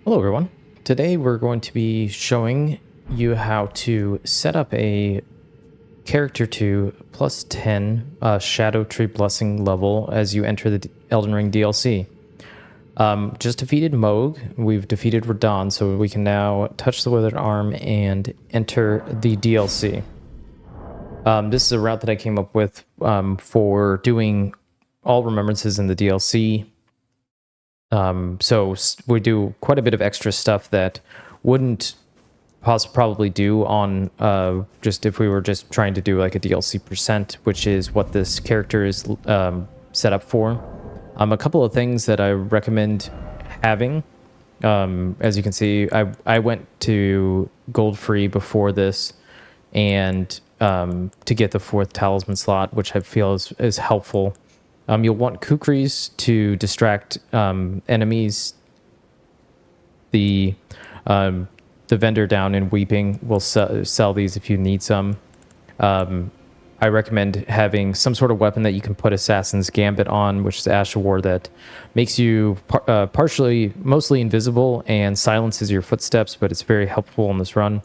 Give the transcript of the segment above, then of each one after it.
Hello everyone. Today we're going to be showing you how to set up a character to +10 Scadutree blessing level as you enter the Elden Ring DLC. Just defeated Moog, we've defeated Radon, so we can now touch the Withered Arm and enter the DLC. This is a route that I came up with for doing all remembrances in the DLC. So we do quite a bit of extra stuff that wouldn't probably do on just if we were just trying to do like a DLC percent, which is what this character is set up for. A couple of things that I recommend having. As you can see, I went to gold free before this, and to get the 4th talisman slot, which I feel is helpful. You'll want kukris to distract enemies. The vendor down in Weeping will sell these if you need some. I recommend having some sort of weapon that you can put Assassin's Gambit on, which is Ash of War, that makes you mostly invisible and silences your footsteps, but it's very helpful in this run.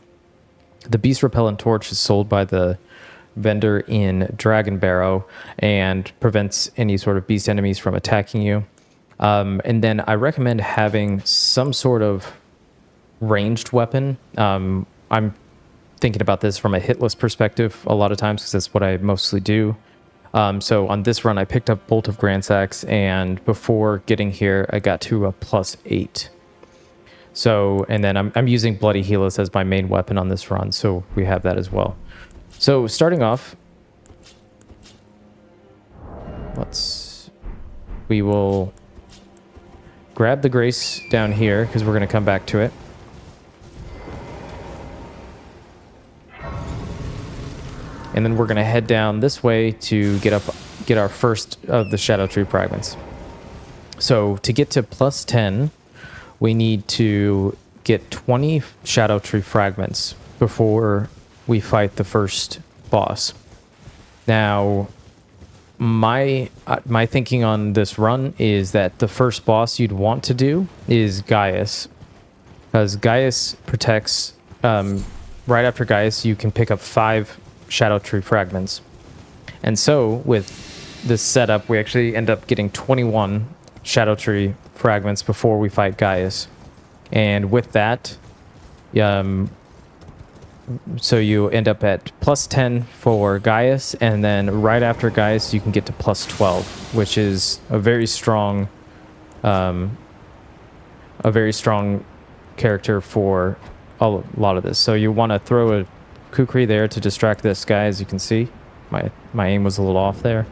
The Beast Repellent Torch is sold by the vendor in Dragon Barrow and prevents any sort of beast enemies from attacking you. And then I recommend having some sort of ranged weapon. I'm thinking about this from a hit list perspective a lot of times because that's what I mostly do. So on this run, I picked up Bolt of Grandsax, and before getting here, I got to a +8. So, and then I'm using Bloody Helis as my main weapon on this run, so we have that as well. So starting off, we will grab the Grace down here because we're going to come back to it. And then we're going to head down this way to get our first of the Scadutree fragments. So to get to +10, we need to get 20 Scadutree fragments before we fight the first boss. Now, my thinking on this run is that the first boss you'd want to do is Gaius, because Gaius protects. Right after Gaius, you can pick up 5 Scadutree fragments, and so with this setup, we actually end up getting 21 Scadutree fragments before we fight Gaius, and with that, so you end up at +10 for Gaius, and then right after Gaius, you can get to +12, which is a very strong character for a lot of this. So you want to throw a kukri there to distract this guy. As you can see, my aim was a little off there.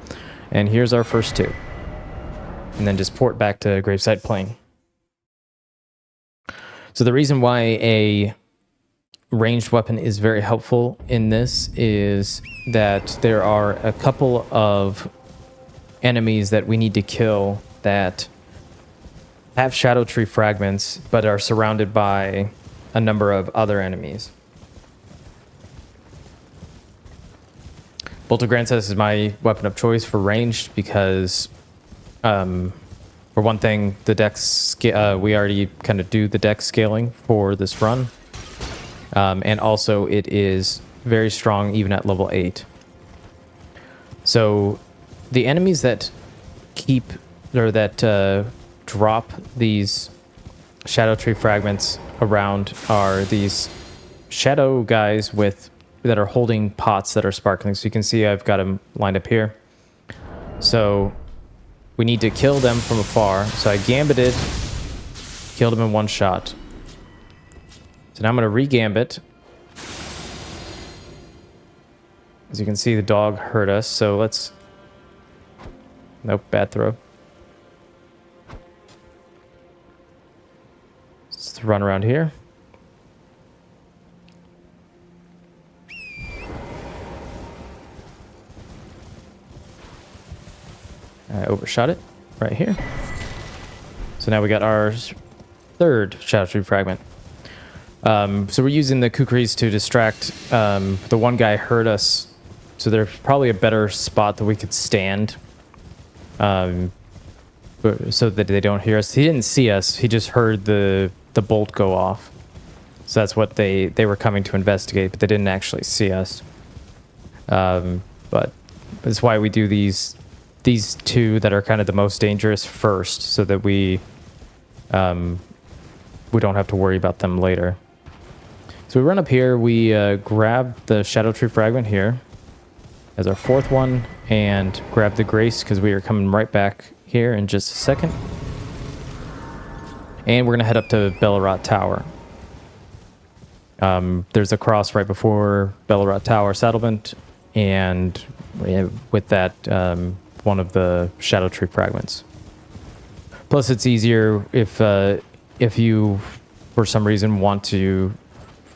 And here's our first 2. And then just port back to Graveside Plain. So the reason why a ranged weapon is very helpful in this is that there are a couple of enemies that we need to kill that have Scadutree fragments but are surrounded by a number of other enemies. Bolt of Grandsax is my weapon of choice for ranged because, for one thing, the dex we already kind of do the dex scaling for this run. And also it is very strong even at level 8. So the enemies that drop these Scadutree fragments around are these shadow guys that are holding pots that are sparkling. So you can see I've got them lined up here. So we need to kill them from afar. So I gambited, killed him in one shot. So now I'm going to re-gambit. As you can see, the dog hurt us, so let's... Nope, bad throw. Let's run around here. I overshot it right here. So now we got our 3rd Scadutree fragment. So we're using the kukris to distract. The one guy hurt us, so there's probably a better spot that we could stand so that they don't hear us. He didn't see us. He just heard the the bolt go off. So that's what they were coming to investigate, but they didn't actually see us. But that's why we do these two that are kind of the most dangerous first, so that we don't have to worry about them later. So we run up here, we grab the Scadutree fragment here as our fourth one, and grab the Grace because we are coming right back here in just a second. And we're going to head up to Bellerot Tower. There's a cross right before Bellerot Tower settlement, and with that, one of the Scadutree fragments. Plus, it's easier if you, for some reason, want to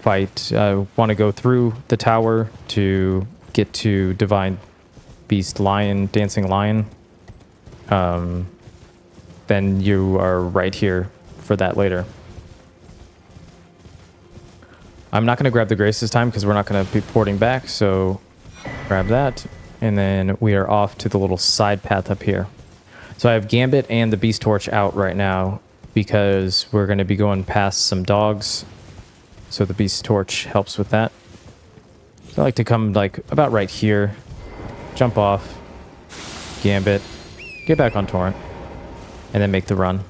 go through the tower to get to Divine Beast Lion, Dancing Lion. Then you are right here for that later. I'm not going to grab the Grace this time because we're not going to be porting back, so grab that, and then we are off to the little side path up here. So I have Gambit and the Beast Torch out right now because we're going to be going past some dogs, so the Beast Torch helps with that. So I like to come like about right here, jump off, Gambit, get back on Torrent, and then make the run.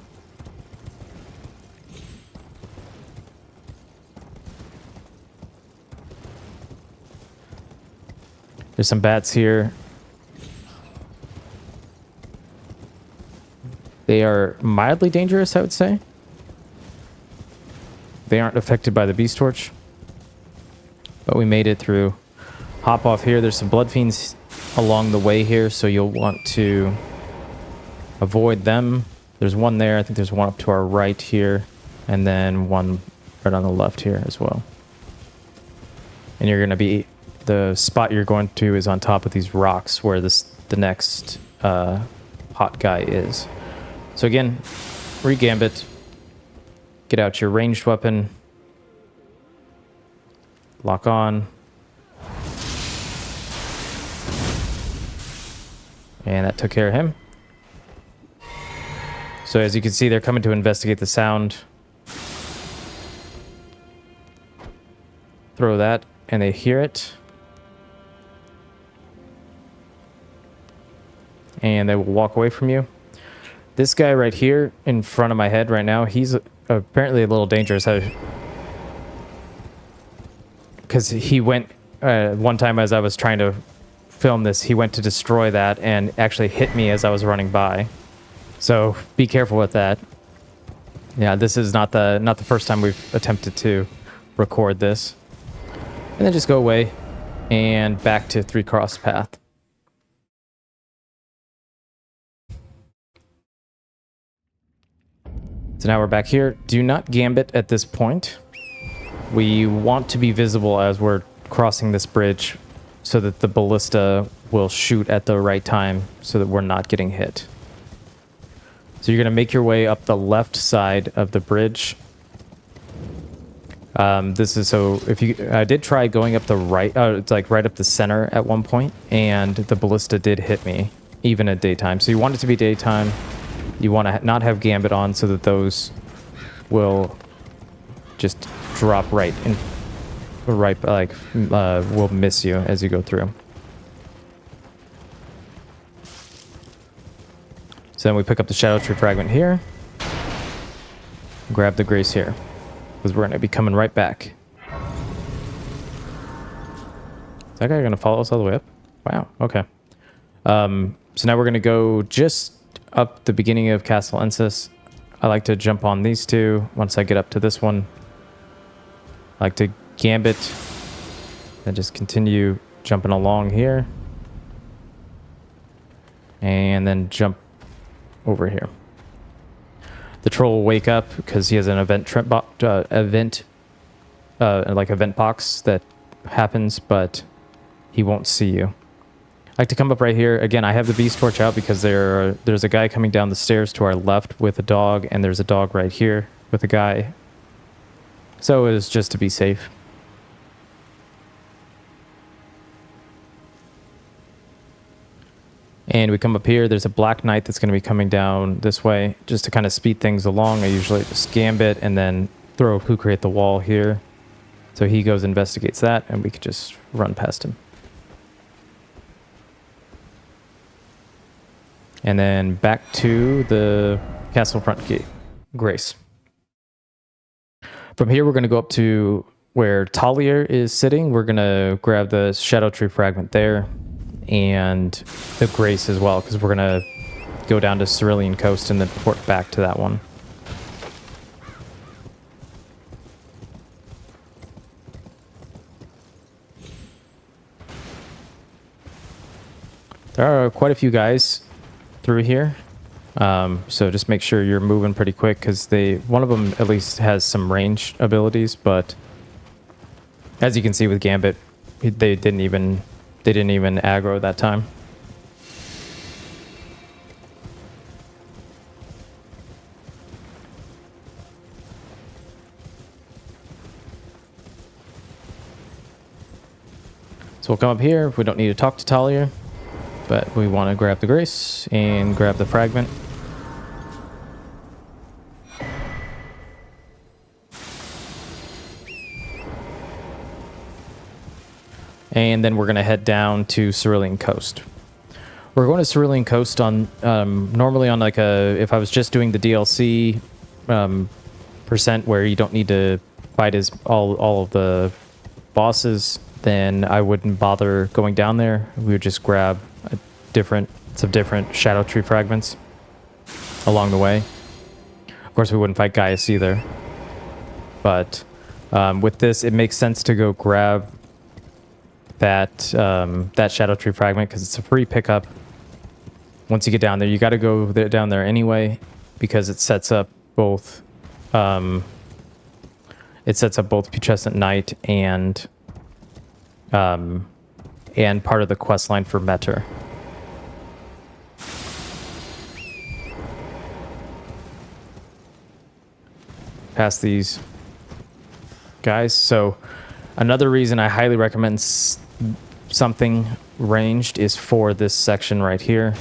There's some bats here. They are mildly dangerous, I would say. They aren't affected by the Beast Torch. But we made it through. Hop off here. There's some Blood Fiends along the way here, so you'll want to avoid them. There's one there. I think there's one up to our right here. And then one right on the left here as well. And you're going to be... The spot you're going to is on top of these rocks where the next hot guy is. So again, re-Gambit. Get out your ranged weapon. Lock on. And that took care of him. So as you can see, they're coming to investigate the sound. Throw that, and they hear it. And they will walk away from you. This guy right here in front of my head right now, he's apparently a little dangerous. Because he went, one time as I was trying to film this, he went to destroy that and actually hit me as I was running by. So be careful with that. Yeah, this is not the first time we've attempted to record this. And then just go away and back to Three Cross Path. So now we're back here. Do not Gambit at this point. We want to be visible as we're crossing this bridge so that the ballista will shoot at the right time so that we're not getting hit. So you're going to make your way up the left side of the bridge. This is so if you I did try going up the right, it's like right up the center at one point, and the ballista did hit me even at daytime. So you want it to be daytime. You want to not have Gambit on so that those will just drop right in, will miss you as you go through. So then we pick up the Scadutree fragment here. Grab the Grace here, because we're going to be coming right back. Is that guy going to follow us all the way up? Wow, okay. So now we're going to go just up the beginning of Castle Ensis. I like to jump on these two. Once I get up to this one, I like to Gambit and just continue jumping along here. And then jump over here. The troll will wake up because he has an event box that happens, but he won't see you. I like to come up right here. Again, I have the Beast Torch out because there's a guy coming down the stairs to our left with a dog, and there's a dog right here with a guy. So it is just to be safe. And we come up here. There's a Black Knight that's going to be coming down this way just to kind of speed things along. I usually just Gambit and then throw a kukri at the wall here. So he goes investigates that, and we could just run past him. And then back to the castle front gate. Grace. From here, we're going to go up to where Talia is sitting. We're going to grab the Scadutree fragment there and the Grace as well, because we're going to go down to Cerulean Coast and then port back to that one. There are quite a few guys through here. So just make sure you're moving pretty quick, because one of them at least has some range abilities, but as you can see with Gambit, they didn't even aggro that time. So we'll come up here. We don't need to talk to Talia, but we want to grab the Grace and grab the fragment. And then we're going to head down to Cerulean Coast. We're going to Cerulean Coast on normally on like if I was just doing the DLC percent where you don't need to fight all of the bosses, then I wouldn't bother going down there. We would just grab some different Scadutree fragments along the way. Of course, we wouldn't fight Gaius either. But with this, it makes sense to go grab that Scadutree fragment, because it's a free pickup. Once you get down there, you got to go down there anyway, because it sets up both Putrescent Knight and part of the quest line for Metter. Past these guys. So another reason I highly recommend something ranged is for this section right here,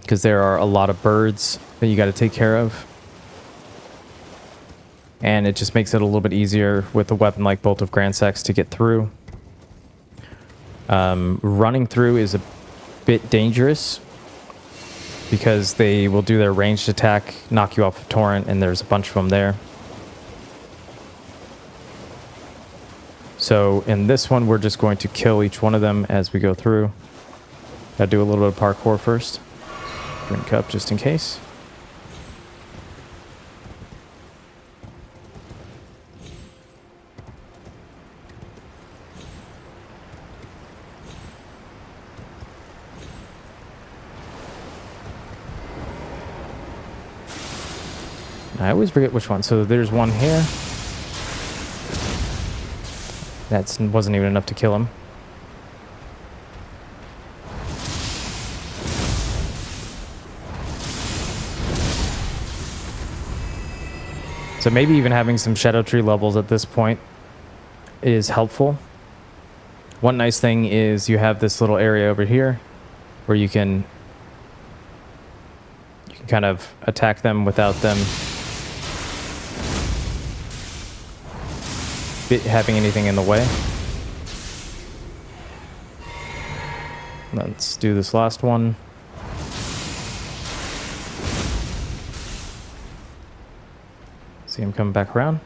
because there are a lot of birds that you got to take care of, and it just makes it a little bit easier with a weapon like Bolt of Grand Sex to get through. Running through is a bit dangerous, because they will do their ranged attack, knock you off a torrent, and there's a bunch of them there. So in this one, we're just going to kill each one of them as we go through. Gotta do a little bit of parkour first. Drink up just in case. I always forget which one. So there's one here. That wasn't even enough to kill him. So maybe even having some Scadutree levels at this point is helpful. One nice thing is you have this little area over here where you can kind of attack them without them having anything in the way. Let's do this last one. See him coming back around.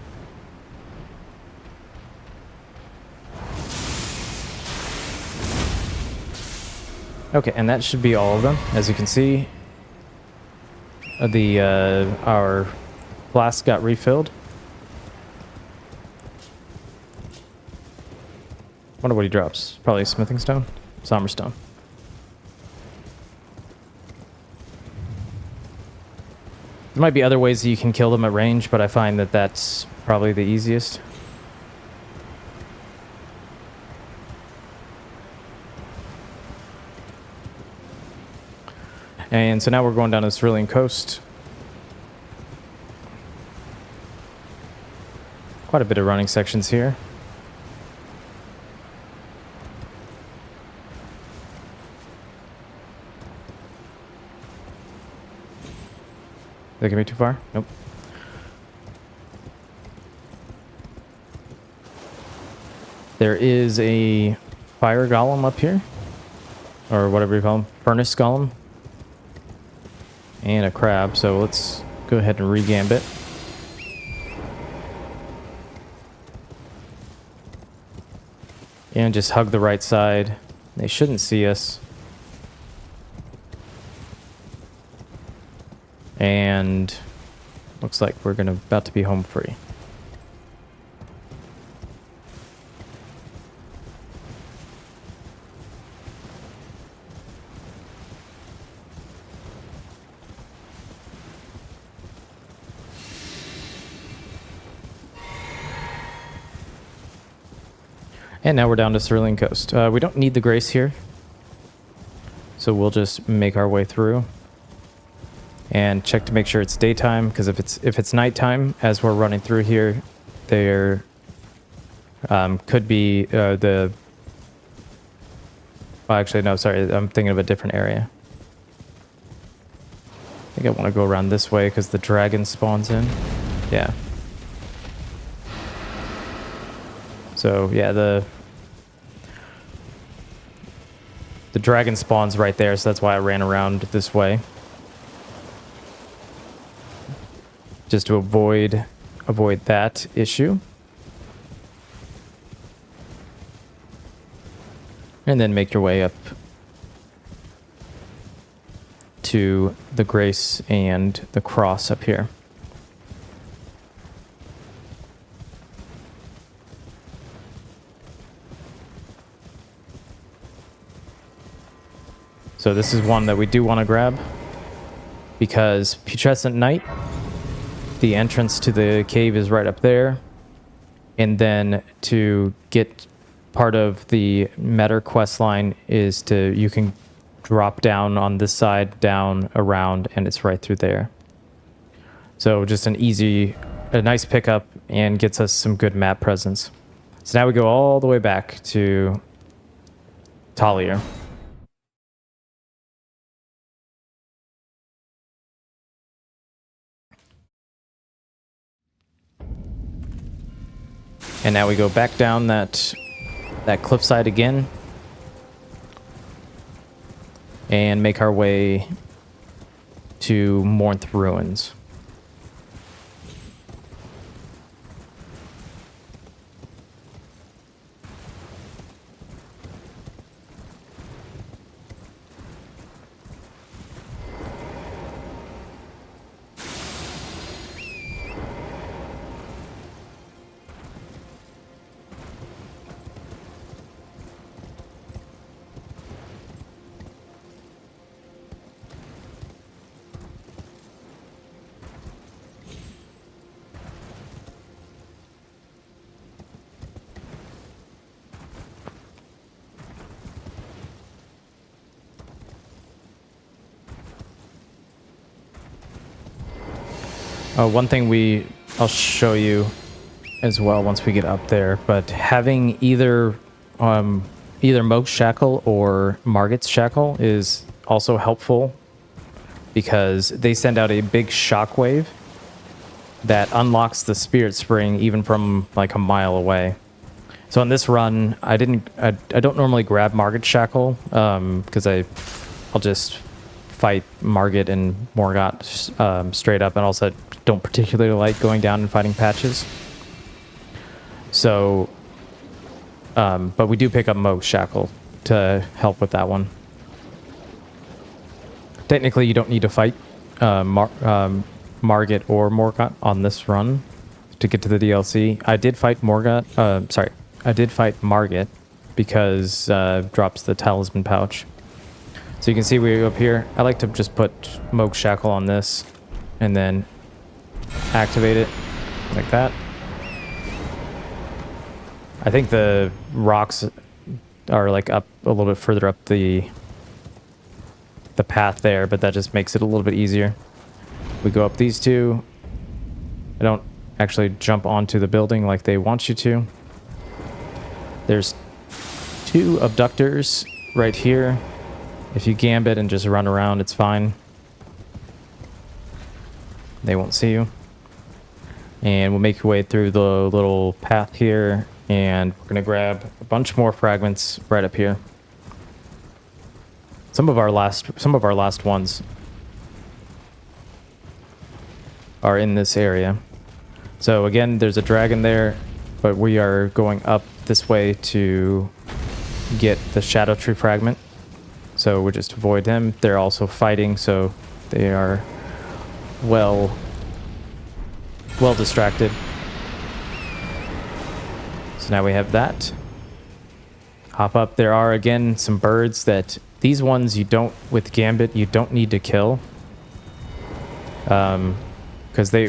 Okay, and that should be all of them. As you can see, our flask got refilled. Wonder what he drops. Probably a smithing stone? Somber stone. There might be other ways that you can kill them at range, but I find that that's probably the easiest. And so now we're going down the Cerulean Coast. Quite a bit of running sections here. That can be too far? Nope. There is a fire golem up here, or whatever you call them, furnace golem, and a crab. So let's go ahead and re-gambit. And just hug the right side. They shouldn't see us. And looks like we're about to be home free. And now we're down to Cerulean Coast. We don't need the Grace here, so we'll just make our way through and check to make sure it's daytime, because if it's nighttime as we're running through here, there could be the... Oh, actually, no, sorry, I'm thinking of a different area. I think I want to go around this way because the dragon spawns in. Yeah. So, yeah, the dragon spawns right there, so that's why I ran around this way. Just to avoid that issue. And then make your way up to the Grace and the Cross up here. So this is one that we do want to grab, because Putrescent Night, the entrance to the cave is right up there. And then to get part of the meta quest line is you can drop down on this side, down, around, and it's right through there. So just a nice pickup, and gets us some good map presence. So now we go all the way back to Talia. And now we go back down that cliffside again and make our way to Mornth Ruins. One thing I'll show you as well once we get up there, but having either Moak's Shackle or Margit's Shackle is also helpful, because they send out a big shockwave that unlocks the Spirit Spring even from like a mile away. So on this run, I don't normally grab Margit's Shackle, because I'll just fight Margit and Morgott straight up, and also don't particularly like going down and fighting patches. So, but we do pick up Moak's Shackle to help with that one. Technically, you don't need to fight Margit or Morgott on this run to get to the DLC. I did fight I did fight Margit, because drops the talisman pouch. So you can see we're up here. I like to just put Moak's Shackle on this and then activate it like that. I think the rocks are like up a little bit further up the path there, but that just makes it a little bit easier. We go up these two. I don't actually jump onto the building like they want you to. There's 2 abductors right here. If you gambit and just run around, it's fine. They won't see you. And we'll make your way through the little path here And we're gonna grab a bunch more fragments right up here. Some of our last ones are in this area. So again, there's a dragon there, but we are going up this way to get the Scadutree fragment. So we just avoid them. They're also fighting, so they are well distracted. So now we have that. Hop up. There are again some birds that these ones you don't, with Gambit, you don't need to kill. Because they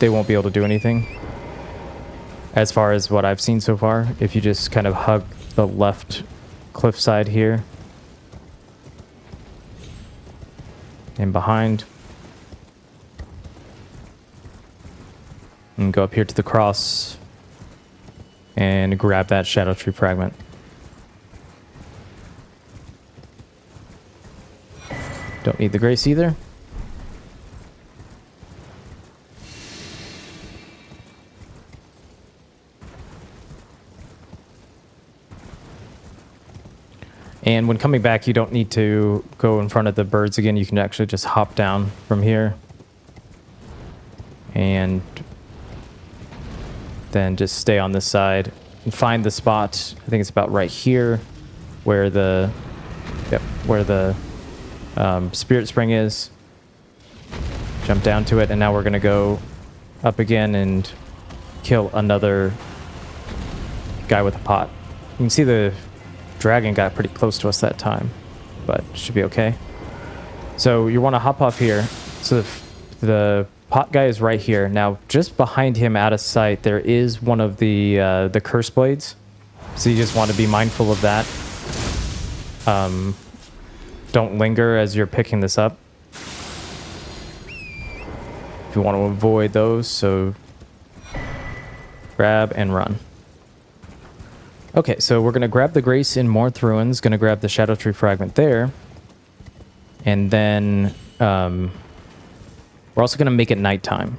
won't be able to do anything. As far as what I've seen so far, if you just kind of hug the left cliffside here. And behind. And go up here to the cross. And grab that Scadutree fragment. Don't need the grace either. And when coming back, you don't need to go in front of the birds again. You can actually just hop down from here. And then just stay on this side and find the spot. I think it's about right here where the spirit spring is. Jump down to it, and now we're gonna go up again and kill another guy with a pot. You can see the dragon got pretty close to us that time, but should be okay. So you want to hop off here. So the pot guy is right here. Now, just behind him, out of sight, there is one of the curse blades. So you just want to be mindful of that. Don't linger as you're picking this up. If you want to avoid those, so grab and run. Okay, so we're going to grab the Grace in Morth Ruins, going to grab the Scadutree fragment there, and then we're also going to make it nighttime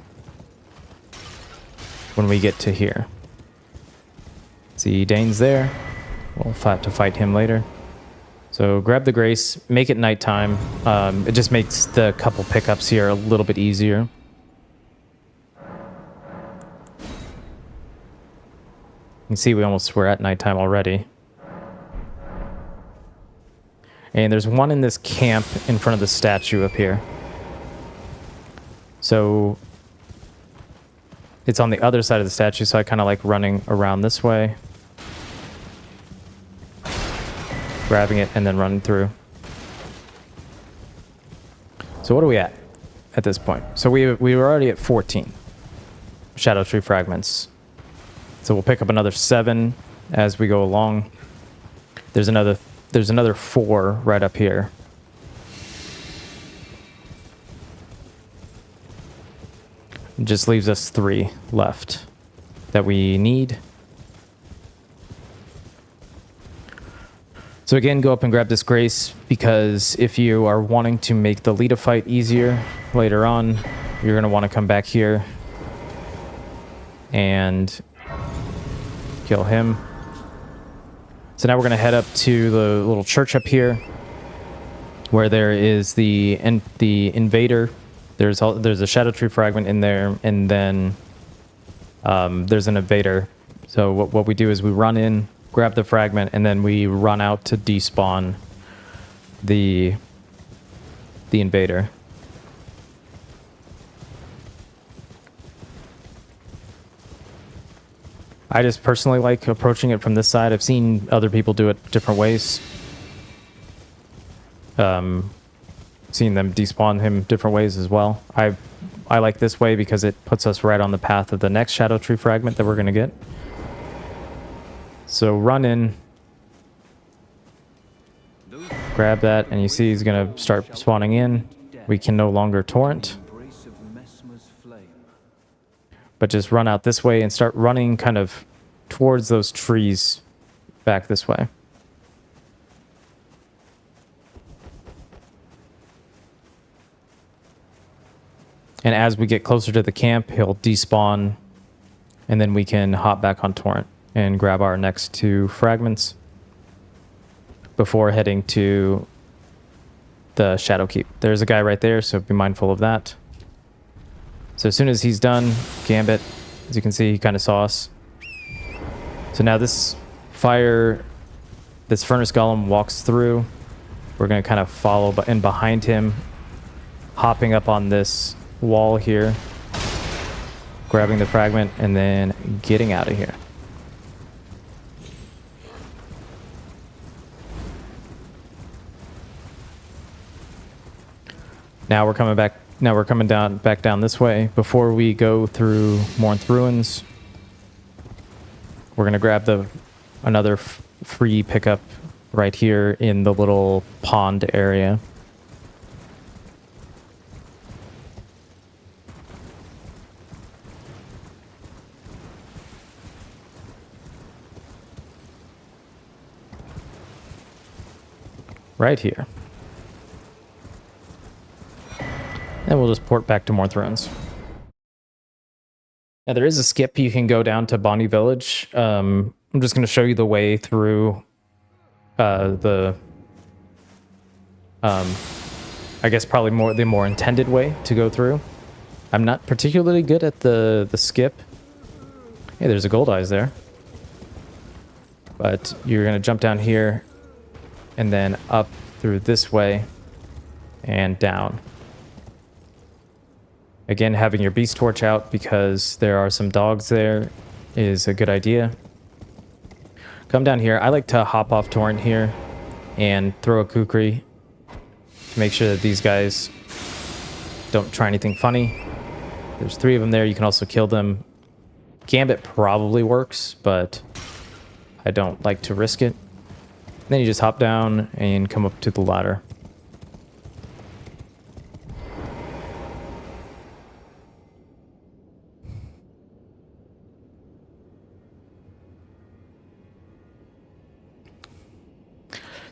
when we get to here. See, Dane's there. We'll have to fight him later. So grab the Grace, make it nighttime. It just makes the couple pickups here a little bit easier. You can see we're at nighttime already. And there's one in this camp in front of the statue up here. So it's on the other side of the statue, so I kind of like running around this way. Grabbing it and then running through. So what are we at this point? So we were already at 14 Scadutree fragments. So we'll pick up another 7 as we go along. There's another 4 right up here. It just leaves us 3 left that we need. So again, go up and grab this Grace, because if you are wanting to make the Lita fight easier later on, you're going to want to come back here and kill him. So now we're going to head up to the little church up here, where there is the invader. There's a Scadutree fragment in there, and then there's an invader. So what we do is we run in, grab the fragment, and then we run out to despawn the invader. I just personally like approaching it from this side. I've seen other people do it different ways. Seen them despawn him different ways as well. I like this way because it puts us right on the path of the next Scadutree fragment that we're going to get. So run in, grab that, and you see he's going to start spawning in. We can no longer torrent, but just run out this way and start running kind of towards those trees back this way. And as we get closer to the camp, he'll despawn, and then we can hop back on torrent. and grab our next 2 fragments before heading to the Shadow Keep. There's a guy right there, so be mindful of that. So as soon as he's done, Gambit, as you can see, he kind of saw us. So now this furnace golem walks through. We're going to kind of follow in behind him, hopping up on this wall here, grabbing the fragment, and then getting out of here. Now we're coming back. Now we're coming back down this way. Before we go through Mornth Ruins, we're gonna grab another free pickup right here in the little pond area. Right here. And we'll just port back to Mornth Ruins. Now there is a skip. You can go down to Bonnie Village. I'm just going to show you the way through I guess probably the more intended way to go through. I'm not particularly good at the skip. Hey, there's a gold eyes there. But you're going to jump down here and then up through this way and down. Again, having your beast torch out because there are some dogs there is a good idea. Come down here. I like to hop off Torrent here and throw a kukri to make sure that these guys don't try anything funny. There's 3 of them there. You can also kill them. Gambit probably works, but I don't like to risk it. Then you just hop down and come up to the ladder.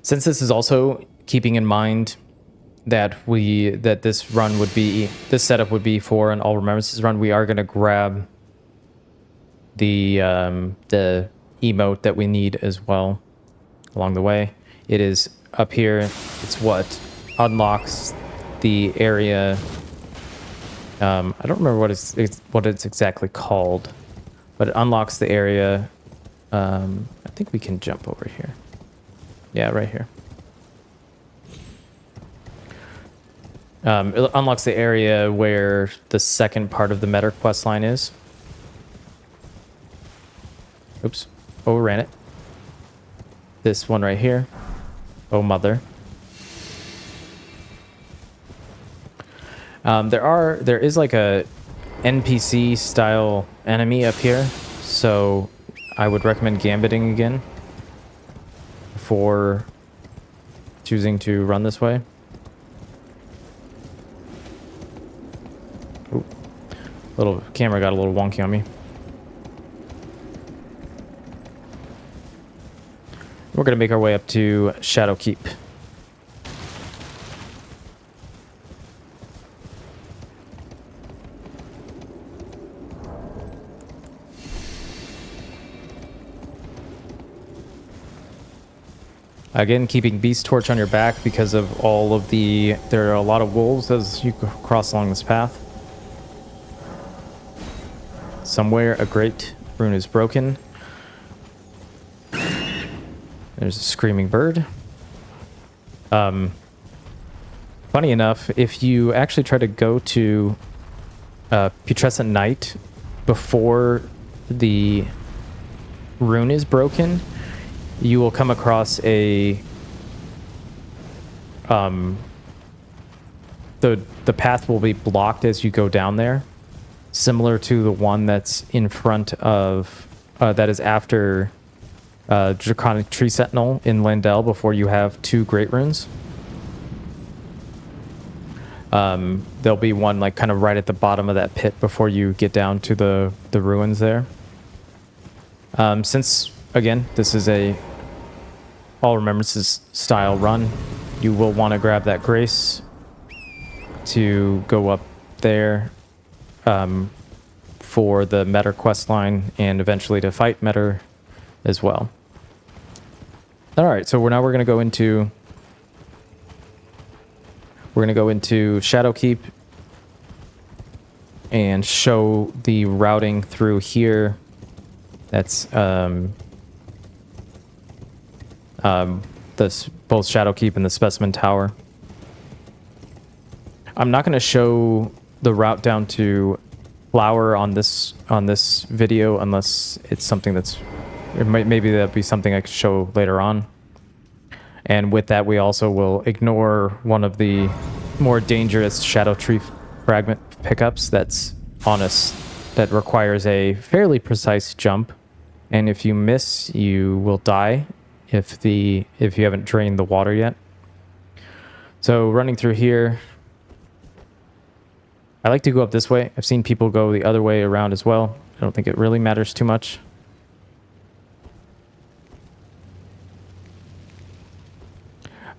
Since this is also keeping in mind that this setup would be for an All Remembrances run, we are going to grab the emote that we need as well along the way. It is up here. It's what unlocks the area. I don't remember what it's exactly called, but it unlocks the area. I think we can jump over here. Yeah, right here. It unlocks the area where the second part of the meta quest line is. Oops, overran it. This one right here. Oh, mother. There is like a NPC style enemy up here, so I would recommend gambiting again before choosing to run this way. Ooh, little camera got a little wonky on me. We're gonna make our way up to Shadow Keep. Again, keeping Beast Torch on your back because of all of there are a lot of wolves as you cross along this path. Somewhere a great rune is broken. There's a screaming bird. Funny enough, if you actually try to go to Putrescent Night before the rune is broken, you will come across the path will be blocked as you go down there, similar to the one that's in front of that is after Draconic Tree Sentinel in Landell before you have 2 Great Runes. There'll be one like kind of right at the bottom of that pit before you get down to the ruins there. Since again this is a All Remembrances style run, you will want to grab that Grace to go up there for the Meta quest line and eventually to fight Meta as well. All right, so now we're going to go into Shadowkeep and show the routing through here. That's this both Shadowkeep and the Specimen Tower. I'm not going to show the route down to Flower on this video unless it's something that's maybe that'd be something I could show later on. And with that, we also will ignore one of the more dangerous Scadutree fragment pickups that's on us, that requires a fairly precise jump, and if you miss, you will die if you haven't drained the water yet. So running through here, I like to go up this way. I've seen people go the other way around as well. I don't think it really matters too much.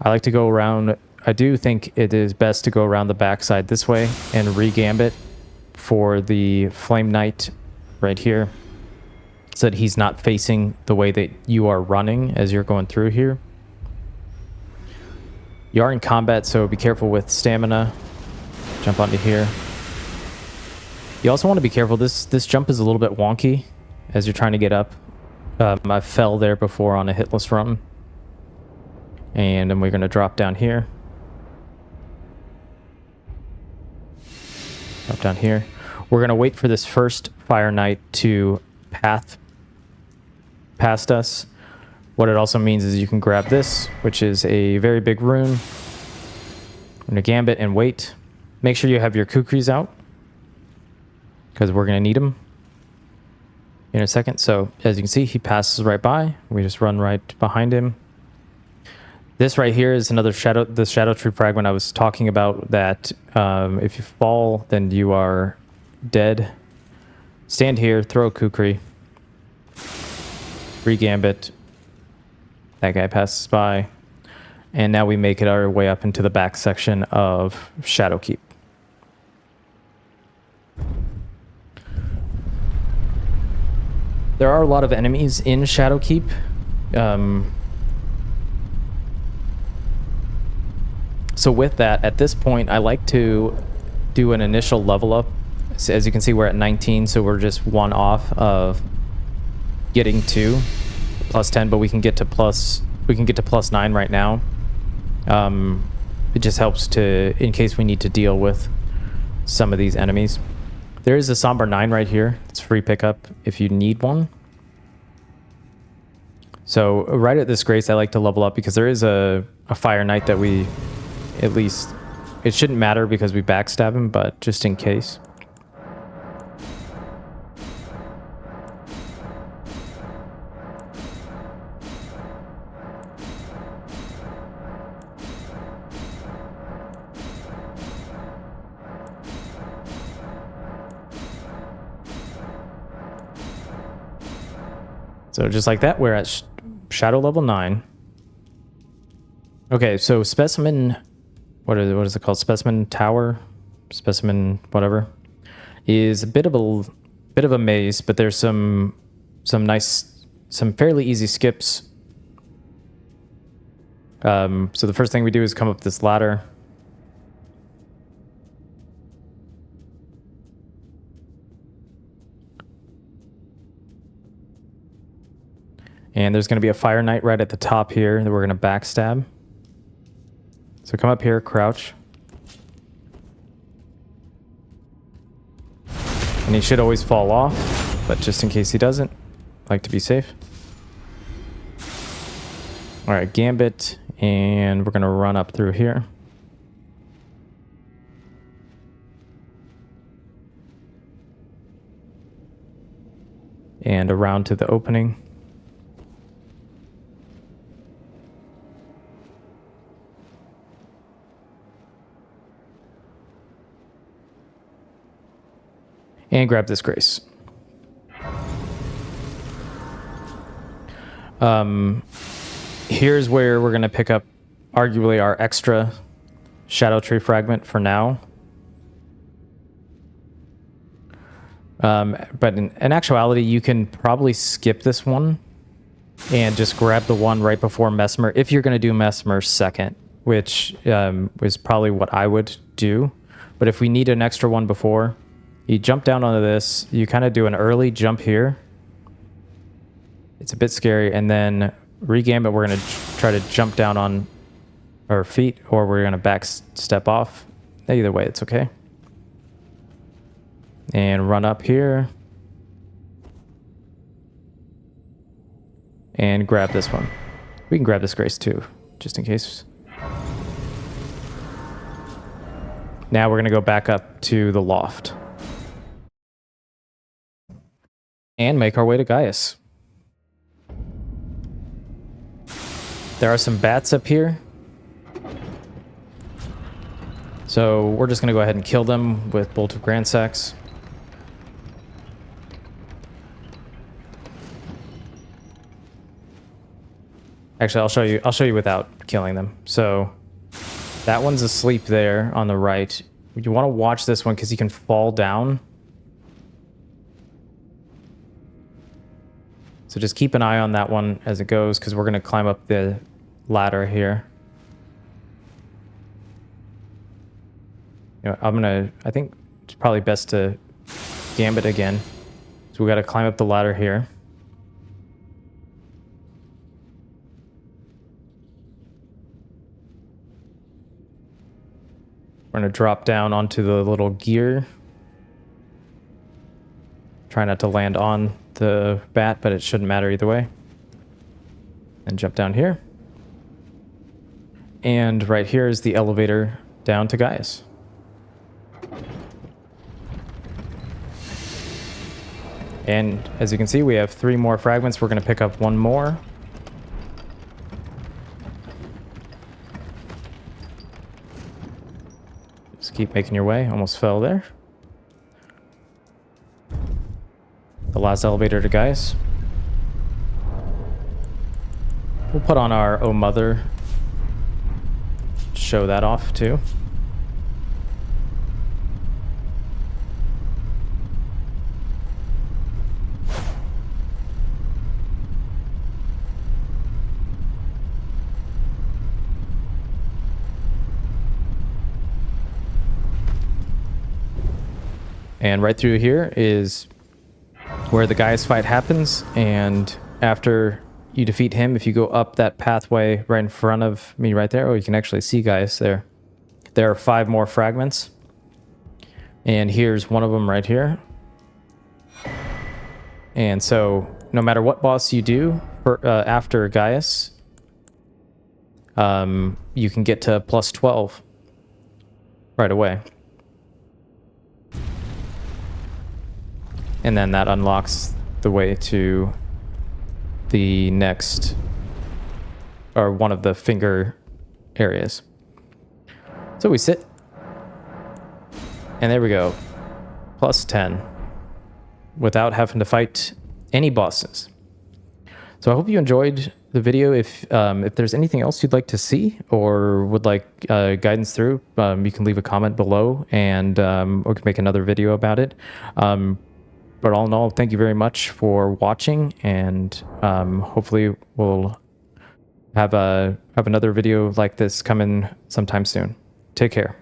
I like to go around. I do think it is best to go around the backside this way and re-gambit for the Flame Knight right here, so that he's not facing the way that you are running as you're going through here. You are in combat, so be careful with stamina. Jump onto here. You also want to be careful. This jump is a little bit wonky as you're trying to get up. I fell there before on a hitless run. And then we're going to drop down here. Drop down here. We're going to wait for this first Fire Knight to path past us. What it also means is you can grab this, which is a very big rune. I'm going to gambit and wait. Make sure you have your kukris out, because we're going to need them in a second. So as you can see, he passes right by. We just run right behind him. This right here is another the Scadutree fragment I was talking about, that if you fall, then you are dead. Stand here, throw a kukri, re-gambit. That guy passes by. And now we make it our way up into the back section of Shadowkeep. There are a lot of enemies in Shadowkeep. So with that, at this point, I like to do an initial level up. So as you can see, we're at 19, so we're just one off of getting to plus 10, but we can get to plus 9 right now. It just helps in case we need to deal with some of these enemies. There is a Somber 9 right here. It's free pickup if you need one. So right at this grace, I like to level up because there is a Fire Knight that we, at least, it shouldn't matter because we backstab him, but just in case. So just like that, we're at Shadow level 9. Okay, so Specimen, what is it called? Specimen Tower, Specimen whatever, is a bit of a maze, but there's some fairly easy skips. So the first thing we do is come up this ladder. And there's going to be a Fire Knight right at the top here that we're going to backstab. So come up here, crouch. And he should always fall off, but just in case he doesn't, like to be safe. All right, gambit, and we're going to run up through here. And around to the opening. And grab this grace. Here's where we're going to pick up arguably our extra Scadutree fragment for now. But in actuality, you can probably skip this one and just grab the one right before Mesmer if you're going to do Mesmer second, which is probably what I would do. But if we need an extra one before, you jump down onto this, you kind of do an early jump here. It's a bit scary, and then regambit, we're going to try to jump down on our feet, or we're going to back step off. Either way, it's okay. And run up here. And grab this one. We can grab this Grace too, just in case. Now we're going to go back up to the loft. And make our way to Gaius. There are some bats up here. So we're just going to go ahead and kill them with Bolt of Grandsax. Actually, I'll show you without killing them. So that one's asleep there on the right. You want to watch this one because he can fall down. So just keep an eye on that one as it goes, because we're going to climb up the ladder here. You know, I think it's probably best to gambit again. So we got to climb up the ladder here. We're going to drop down onto the little gear. Try not to land on the bat, but it shouldn't matter either way. And jump down here. And right here is the elevator down to Gaius. And as you can see, we have 3 more fragments. We're going to pick up 1 more. Just keep making your way. Almost fell there. The last elevator to Gaius. We'll put on our Oh Mother. Show that off too. And right through here is where the Gaius fight happens, and after you defeat him, if you go up that pathway right in front of me right there, oh, you can actually see Gaius there. There are 5 more fragments, and here's one of them right here. And so no matter what boss you do after Gaius, you can get to plus 12 right away. And then that unlocks the way to the next, or one of the finger areas. So we sit, and there we go, plus 10, without having to fight any bosses. So I hope you enjoyed the video. If there's anything else you'd like to see or would like guidance through, you can leave a comment below, and we can make another video about it. But all in all, thank you very much for watching, and hopefully we'll have another video like this coming sometime soon. Take care.